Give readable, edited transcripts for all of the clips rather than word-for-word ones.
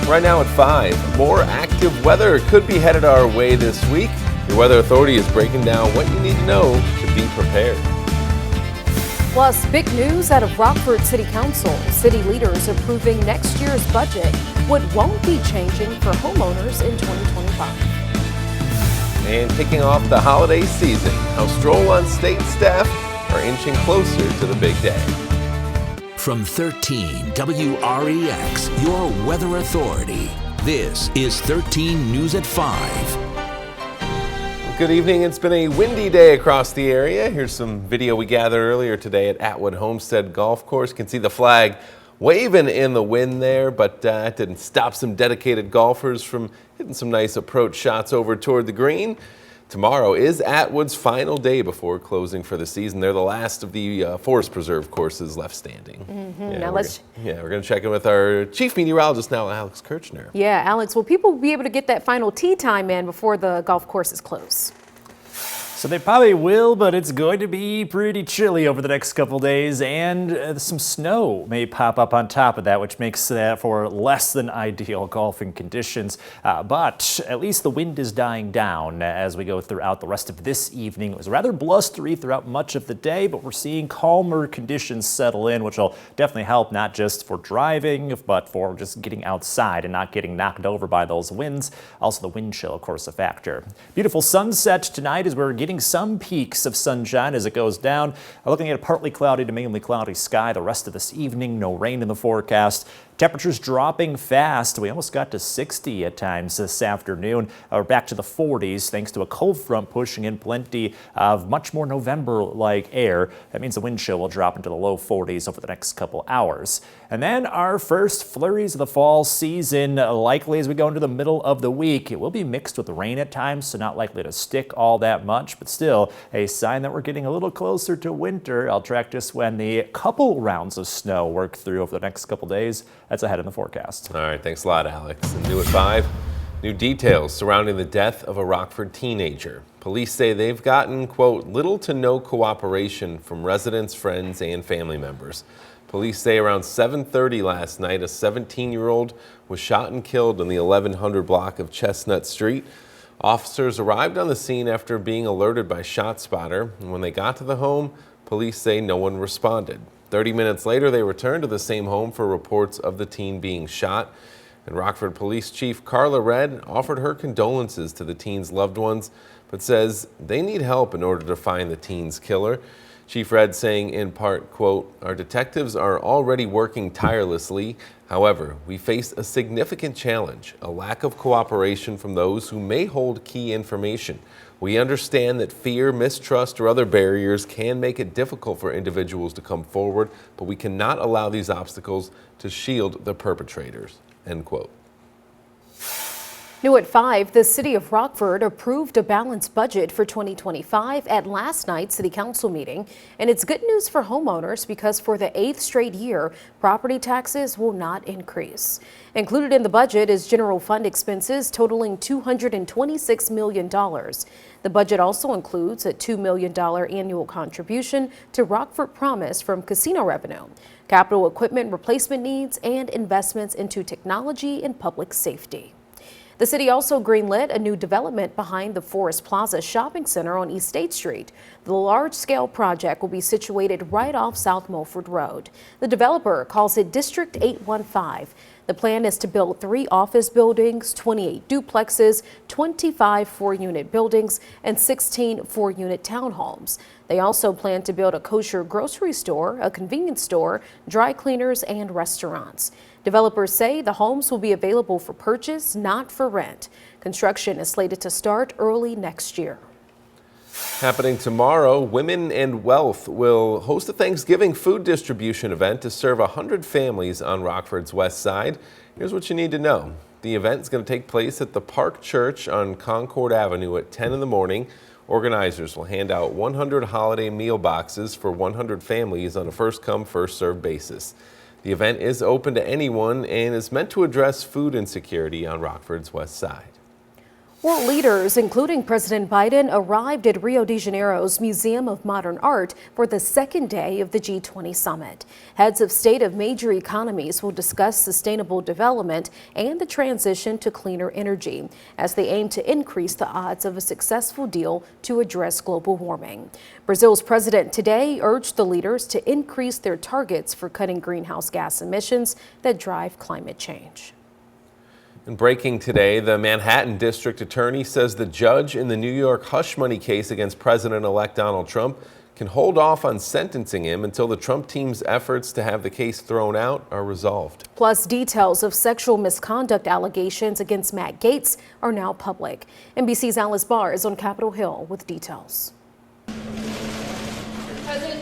Right now at 5, more active weather could be headed our way this week. Your weather authority is breaking down what you need to know to be prepared. Plus, big news out of Rockford City Council. City leaders approving next year's budget. What won't be changing for homeowners in 2025. And kicking off the holiday season, how Stroll on state staff are inching closer to the big day. From 13 WREX, your weather authority. This is 13 News at 5. Good evening. It's been a windy day across the area. Here's some video we gathered earlier today at Atwood Homestead Golf Course. You can see the flag waving in the wind there, but it didn't stop some dedicated golfers from hitting some nice approach shots over toward the green. Tomorrow is Atwood's final day before closing for the season. They're the last of the Forest Preserve courses left standing. We're going to check in with our chief meteorologist now, Alex Kirchner. Yeah, Alex, will people be able to get that final tee time in before the golf courses close? So they probably will, but it's going to be pretty chilly over the next couple days, and some snow may pop up on top of that, which makes that for less than ideal golfing conditions. But at least the wind is dying down as we go throughout the rest of this evening. It was rather blustery throughout much of the day, but we're seeing calmer conditions settle in, which will definitely help not just for driving, but for just getting outside and not getting knocked over by those winds. Also, the wind chill, of course, a factor. Beautiful sunset tonight as we're getting some peaks of sunshine as it goes down. Looking at a partly cloudy to mainly cloudy sky the rest of this evening. No rain in the forecast. Temperatures dropping fast. We almost got to 60 at times this afternoon. We're back to the 40s thanks to a cold front pushing in plenty of much more November-like air. That means the wind chill will drop into the low 40s over the next couple hours. And then our first flurries of the fall season likely as we go into the middle of the week. It will be mixed with rain at times, so not likely to stick all that much, but still a sign that we're getting a little closer to winter. I'll track just when the couple rounds of snow work through over the next couple days. That's ahead in the forecast. All right, thanks a lot, Alex. And new at 5, new details surrounding the death of a Rockford teenager. Police say they've gotten, quote, little to no cooperation from residents, friends, and family members. Police say around 7:30 last night, a 17-year-old was shot and killed in the 1100 block of Chestnut Street. Officers arrived on the scene after being alerted by ShotSpotter, and when they got to the home, police say no one responded. 30 minutes later, they returned to the same home for reports of the teen being shot. And Rockford Police Chief Carla Red offered her condolences to the teen's loved ones, but says they need help in order to find the teen's killer. Chief Red saying in part, quote, our detectives are already working tirelessly. However, we face a significant challenge, a lack of cooperation from those who may hold key information. We understand that fear, mistrust, or other barriers can make it difficult for individuals to come forward, but we cannot allow these obstacles to shield the perpetrators, end quote. New at 5, the city of Rockford approved a balanced budget for 2025 at last night's city council meeting. And it's good news for homeowners because for the 8th straight year, property taxes will not increase. Included in the budget is general fund expenses totaling $226 million. The budget also includes a $2 million annual contribution to Rockford Promise from casino revenue, capital equipment replacement needs, and investments into technology and public safety. The city also greenlit a new development behind the Forest Plaza Shopping Center on East State Street. The large-scale project will be situated right off South Mulford Road. The developer calls it District 815. The plan is to build 3 office buildings, 28 duplexes, 25 4-unit buildings, and 16 4-unit townhomes. They also plan to build a kosher grocery store, a convenience store, dry cleaners, and restaurants. Developers say the homes will be available for purchase, not for rent. Construction is slated to start early next year. Happening tomorrow, Women and Wealth will host a Thanksgiving food distribution event to serve 100 families on Rockford's west side. Here's what you need to know. The event is going to take place at the Park Church on Concord Avenue at 10 in the morning. Organizers will hand out 100 holiday meal boxes for 100 families on a first-come, first-served basis. The event is open to anyone and is meant to address food insecurity on Rockford's west side. World leaders, including President Biden, arrived at Rio de Janeiro's Museum of Modern Art for the second day of the G20 summit. Heads of state of major economies will discuss sustainable development and the transition to cleaner energy as they aim to increase the odds of a successful deal to address global warming. Brazil's president today urged the leaders to increase their targets for cutting greenhouse gas emissions that drive climate change. And breaking today, the Manhattan District Attorney says the judge in the New York hush money case against President-elect Donald Trump can hold off on sentencing him until the Trump team's efforts to have the case thrown out are resolved. Plus, details of sexual misconduct allegations against Matt Gaetz are now public. NBC's Alice Barr is on Capitol Hill with details.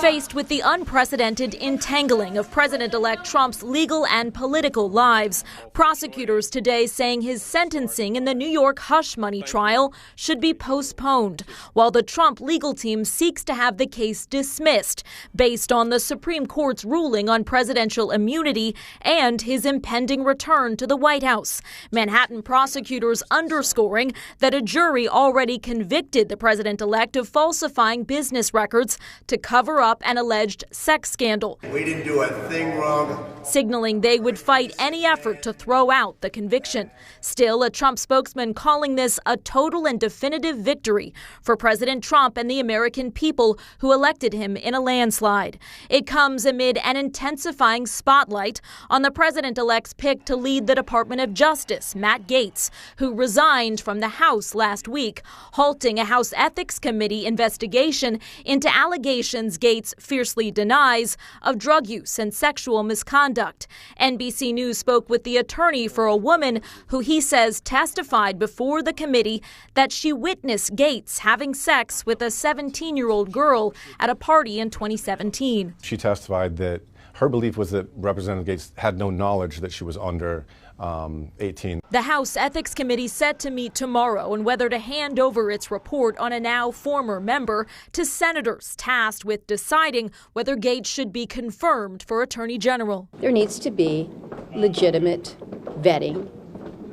Faced with the unprecedented entangling of President-elect Trump's legal and political lives, prosecutors today saying his sentencing in the New York hush money trial should be postponed, while the Trump legal team seeks to have the case dismissed based on the Supreme Court's ruling on presidential immunity and his impending return to the White House. Manhattan prosecutors underscoring that a jury already convicted the president-elect of falsifying business records to cover up an alleged sex scandal. We didn't do a thing wrong. Signaling they would fight any effort to throw out the conviction. Still, a Trump spokesman calling this a total and definitive victory for President Trump and the American people who elected him in a landslide. It comes amid an intensifying spotlight on the president-elect's pick to lead the Department of Justice, Matt Gaetz, who resigned from the House last week, halting a House Ethics Committee investigation into allegations Gaetz fiercely denies of drug use and sexual misconduct. NBC News spoke with the attorney for a woman who he says testified before the committee that she witnessed Gaetz having sex with a 17-year-old girl at a party in 2017. She testified that her belief was that Representative Gaetz had no knowledge that she was under 18. The House Ethics Committee set to meet tomorrow on whether to hand over its report on a now former member to senators tasked with deciding whether Gaetz should be confirmed for Attorney General. There needs to be legitimate vetting.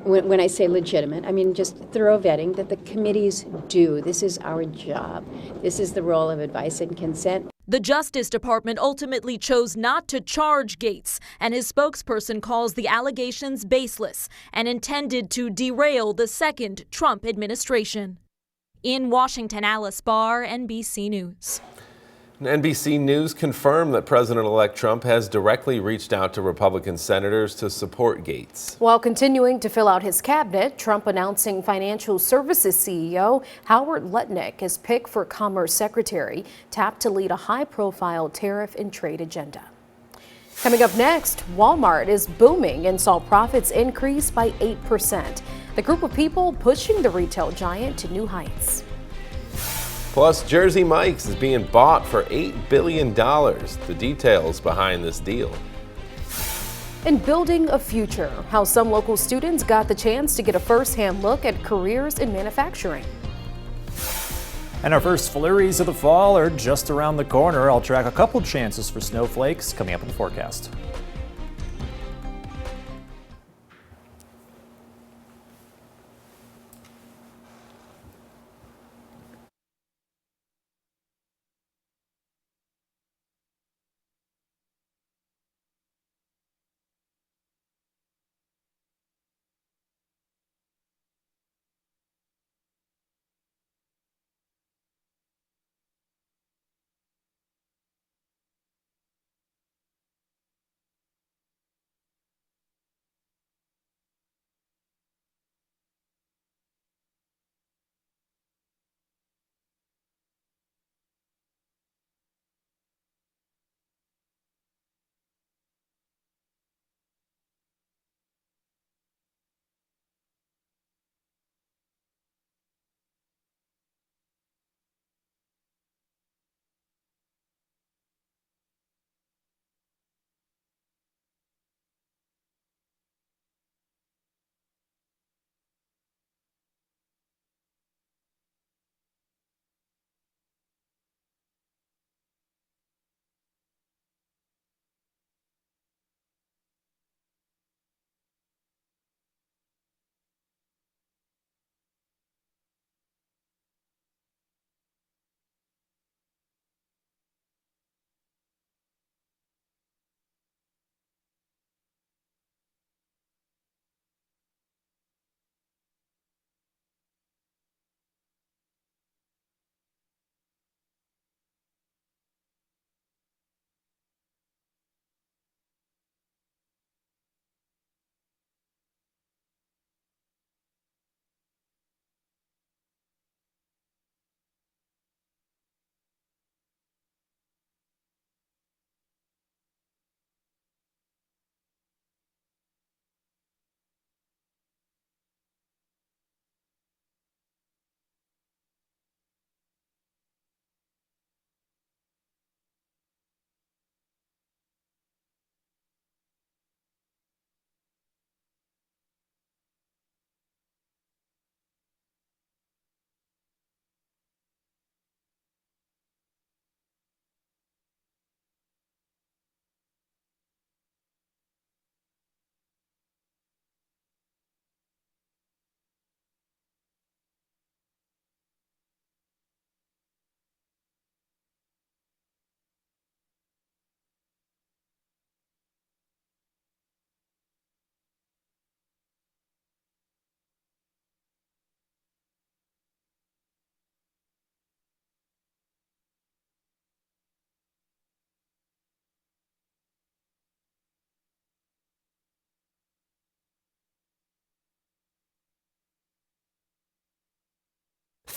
When I say legitimate, I mean just thorough vetting that the committees do. This is our job. This is the role of advice and consent. The Justice Department ultimately chose not to charge Gaetz, and his spokesperson calls the allegations baseless and intended to derail the second Trump administration. In Washington, Alice Barr, NBC News. NBC News confirmed that President-elect Trump has directly reached out to Republican senators to support Gaetz. While continuing to fill out his cabinet, Trump announcing financial services CEO Howard Lutnick is picked for Commerce Secretary, tapped to lead a high-profile tariff and trade agenda. Coming up next, Walmart is booming and saw profits increase by 8%. The group of people pushing the retail giant to new heights. Plus, Jersey Mike's is being bought for $8 billion. The details behind this deal. And building a future, how some local students got the chance to get a first-hand look at careers in manufacturing. And our first flurries of the fall are just around the corner. I'll track a couple chances for snowflakes coming up in the forecast.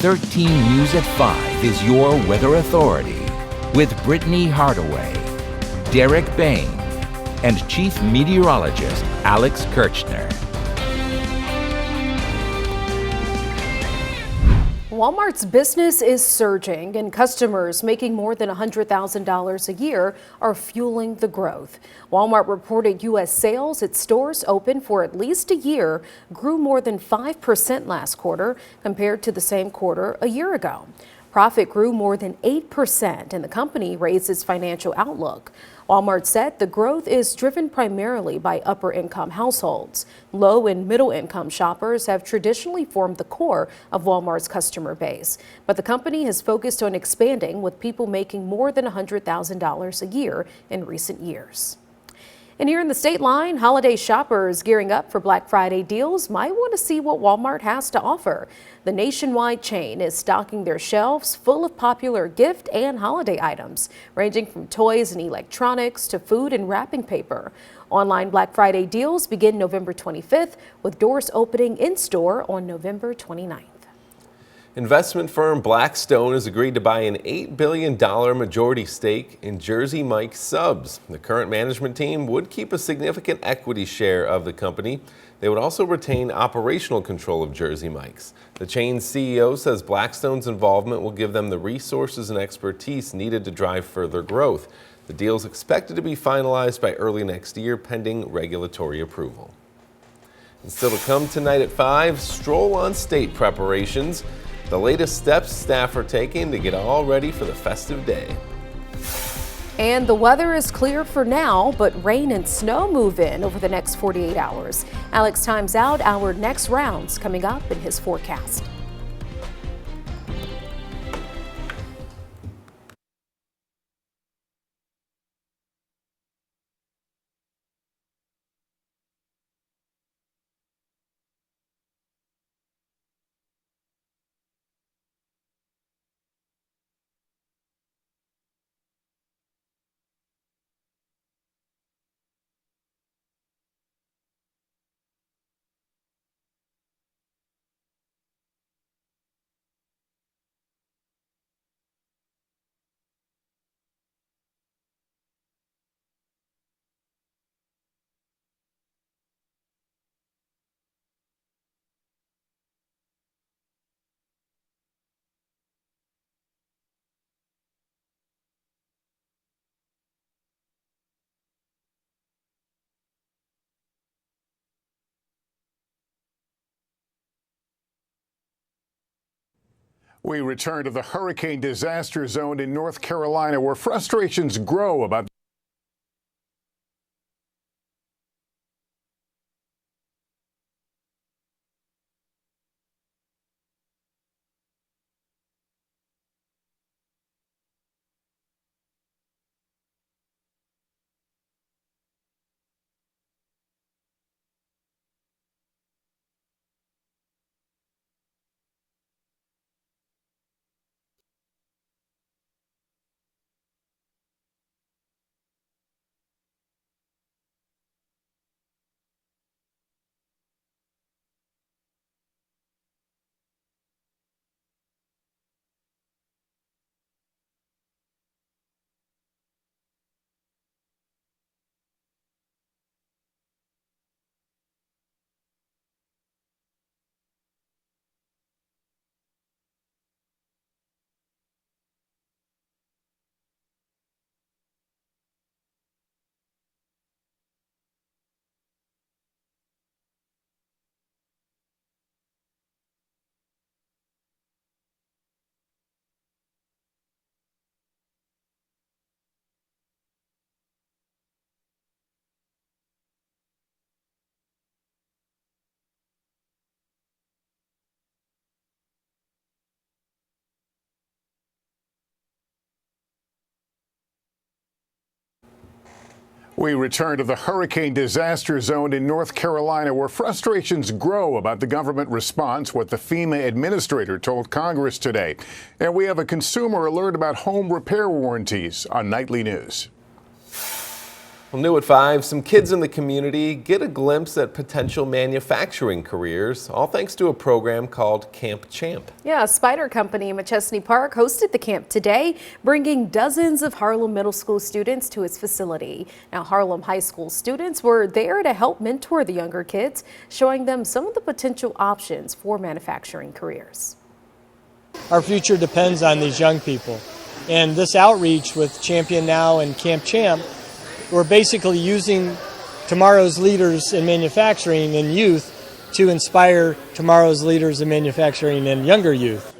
13 News at 5 is your weather authority with Brittany Hardaway, Derek Bain, and Chief Meteorologist Alex Kirchner. Walmart's business is surging, and customers making more than $100,000 a year are fueling the growth. Walmart reported U.S. sales at stores open for at least a year grew more than 5% last quarter compared to the same quarter a year ago. Profit grew more than 8%, and the company raised its financial outlook. Walmart said the growth is driven primarily by upper-income households. Low and middle-income shoppers have traditionally formed the core of Walmart's customer base, but the company has focused on expanding with people making more than $100,000 a year in recent years. And here in the state line, holiday shoppers gearing up for Black Friday deals might want to see what Walmart has to offer. The nationwide chain is stocking their shelves full of popular gift and holiday items, ranging from toys and electronics to food and wrapping paper. Online Black Friday deals begin November 25th, with doors opening in-store on November 29th. Investment firm Blackstone has agreed to buy an $8 billion majority stake in Jersey Mike's Subs. The current management team would keep a significant equity share of the company. They would also retain operational control of Jersey Mike's. The chain's CEO says Blackstone's involvement will give them the resources and expertise needed to drive further growth. The deal is expected to be finalized by early next year, pending regulatory approval. And still to come tonight at 5, Stroll on state preparations. The latest steps staff are taking to get all ready for the festive day. And the weather is clear for now, but rain and snow move in over the next 48 hours. Alex times out our next rounds coming up in his forecast. We return to the hurricane disaster zone in North Carolina, where frustrations grow about We return to the hurricane disaster zone in North Carolina, where frustrations grow about the government response, what the FEMA administrator told Congress today. And we have a consumer alert about home repair warranties on Nightly News. Well, new at 5, some kids in the community get a glimpse at potential manufacturing careers, all thanks to a program called Camp Champ. Yeah, a spider company in McChesney Park hosted the camp today, bringing dozens of Harlem Middle School students to its facility. Now, Harlem High School students were there to help mentor the younger kids, showing them some of the potential options for manufacturing careers. Our future depends on these young people. And this outreach with Champion Now and Camp Champ, we're basically using tomorrow's leaders in manufacturing and youth to inspire tomorrow's leaders in manufacturing and younger youth.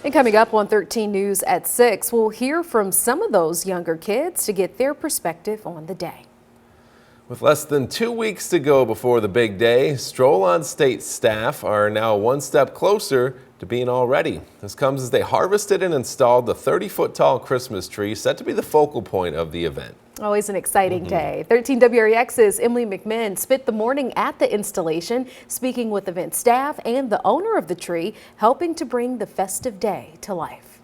And coming up on 13 News at 6, we'll hear from some of those younger kids to get their perspective on the day. With less than 2 weeks to go before the big day, Stroll on State staff are now one step closer to being all ready. This comes as they harvested and installed the 30-foot tall Christmas tree set to be the focal point of the event. Always an exciting day. 13 WREX's Emily McMinn spent the morning at the installation, speaking with event staff and the owner of the tree, helping to bring the festive day to life.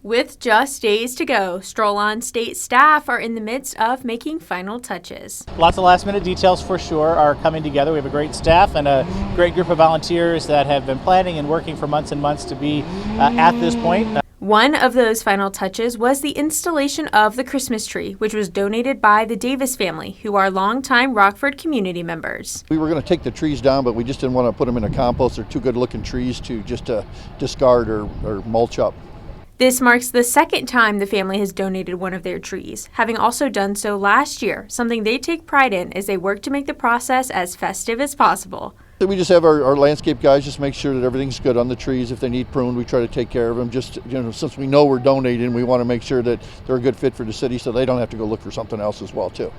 With just days to go, Stroll on State staff are in the midst of making final touches. Lots of last-minute details for sure are coming together. We have a great staff and a great group of volunteers that have been planning and working for months and months to be at this point. One of those final touches was the installation of the Christmas tree, which was donated by the Davis family, who are longtime Rockford community members. We were going to take the trees down, but we just didn't want to put them in a compost. They're too good-looking trees to just discard or mulch up. This marks the second time the family has donated one of their trees, having also done so last year, something they take pride in as they work to make the process as festive as possible. We just have our landscape guys just make sure that everything's good on the trees. If they need pruned, we try to take care of them. Just, since we know we're donating, we want to make sure that they're a good fit for the city so they don't have to go look for something else as well, too.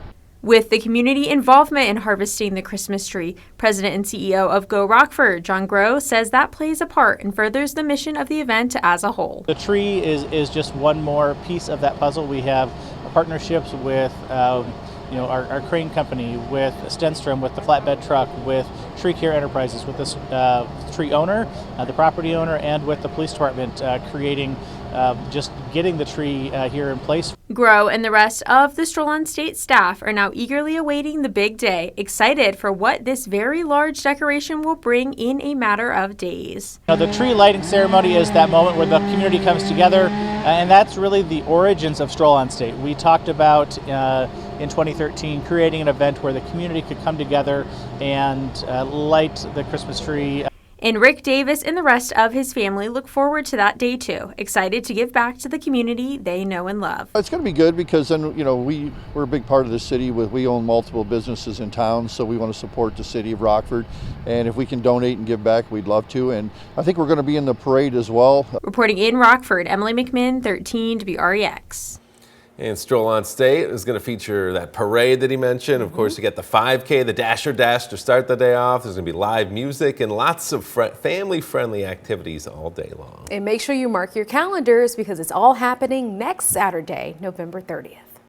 With the community involvement in harvesting the Christmas tree, President and CEO of Go Rockford, John Groh, says that plays a part and furthers the mission of the event as a whole. The tree is just one more piece of that puzzle. We have partnerships with our crane company, with Stenstrom, with the flatbed truck, with Tree Care Enterprises, with the tree owner, the property owner, and with the police department, creating just getting the tree here in place. Groh and the rest of the Stroll on State staff are now eagerly awaiting the big day, excited for what this very large decoration will bring in a matter of days. The tree lighting ceremony is that moment where the community comes together, and that's really the origins of Stroll on State. We talked about in 2013 creating an event where the community could come together and light the Christmas tree. And Rick Davis and the rest of his family look forward to that day too, excited to give back to the community they know and love. It's going to be good because then, we're a big part of the city. We own multiple businesses in town, so we want to support the city of Rockford. And if we can donate and give back, we'd love to. And I think we're going to be in the parade as well. Reporting in Rockford, Emily McMinn, 13 WREX. And Stroll on State is going to feature that parade that he mentioned. Of course, you get the 5K, the Dasher Dash to start the day off. There's going to be live music and lots of family-friendly activities all day long. And make sure you mark your calendars because it's all happening next Saturday, November 30th.